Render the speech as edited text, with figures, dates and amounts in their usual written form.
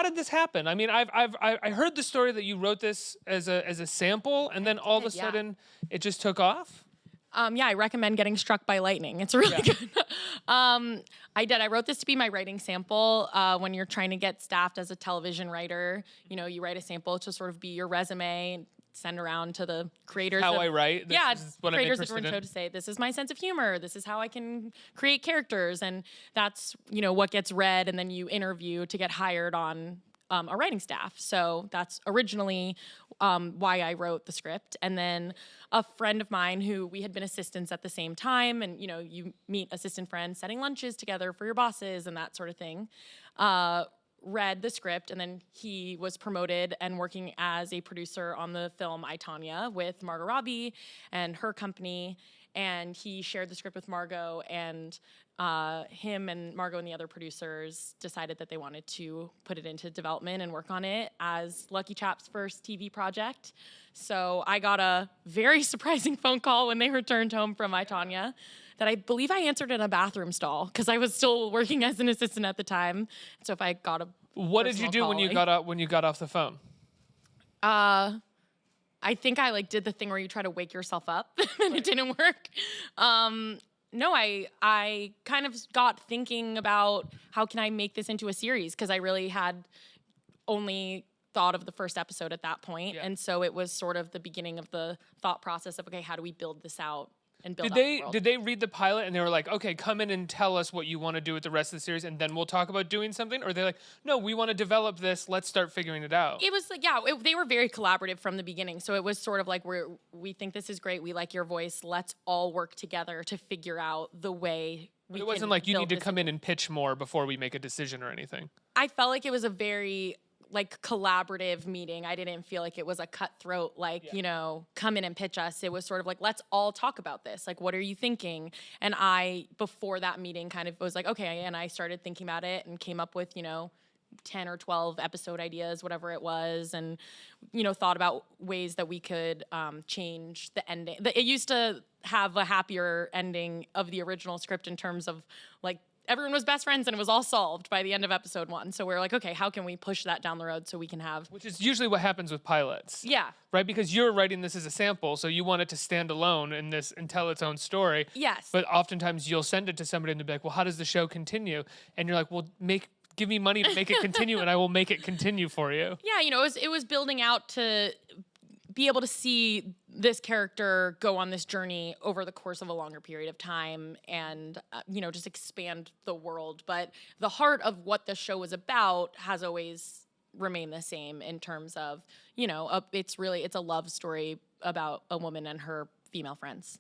did this happen? I mean, I heard the story that you wrote this as a sample, and then all of a sudden it just took off. Yeah, I recommend getting struck by lightning. It's really good. I wrote this to be my writing sample. When you're trying to get staffed as a television writer, you know, you write a sample to sort of be your resume, send around to the creators. How I write. This is what creators I'm of different interested in. show to say, this is my sense of humor. This is how I can create characters. And that's, you know, what gets read. And then you interview to get hired on a writing staff. So that's originally why I wrote the script. And then a friend of mine who we had been assistants at the same time, and you know, you meet assistant friends setting lunches together for your bosses and that sort of thing, read the script, and then he was promoted and working as a producer on the film I, Tonya with Margot Robbie and her company. And he shared the script with Margot, and him and Margot and the other producers decided that they wanted to put it into development and work on it as Lucky Chap's first TV project. So I got a very surprising phone call when they returned home from I, Tonya that I believe I answered in a bathroom stall because I was still working as an assistant at the time. So if I got a What did you do when you got off the phone? I think I did the thing where you try to wake yourself up and it didn't work. No, I kind of got thinking about how can I make this into a series, because I really had only thought of the first episode at that point. And so it was sort of the beginning of the thought process of, okay, how do we build this out? And build the world. Did they read the pilot and they were like, okay, come in and tell us what you want to do with the rest of the series, and then we'll talk about doing something? Or they're like, no, we want to develop this. Let's start figuring it out. It was like, they were very collaborative from the beginning. So it was sort of like, we think this is great. We like your voice. Let's all work together to figure out the way we can. It wasn't like you need to come in and pitch more before we make a decision or anything. I felt like it was a very collaborative meeting. I didn't feel like it was a cutthroat, you know, come in and pitch us. It was sort of like, let's all talk about this. Like, what are you thinking? And I, before that meeting, kind of was like, okay. And I started thinking about it and came up with, you know, 10 or 12 episode ideas, whatever it was. And, you know, thought about ways that we could change the ending. It used to have a happier ending of the original script in terms of everyone was best friends and it was all solved by the end of episode 1. So we're like, okay, how can we push that down the road so we can have... Which is usually what happens with pilots. Yeah. Right? Because you're writing this as a sample, so you want it to stand alone in this and tell its own story. Yes. But oftentimes you'll send it to somebody and they'll be like, well, how does the show continue? And you're like, well, give me money to make it continue and I will make it continue for you. Yeah, you know, it was building out to be able to see this character go on this journey over the course of a longer period of time and, you know, just expand the world. But the heart of what the show is about has always remained the same in terms of, you know, it's a love story about a woman and her female friends.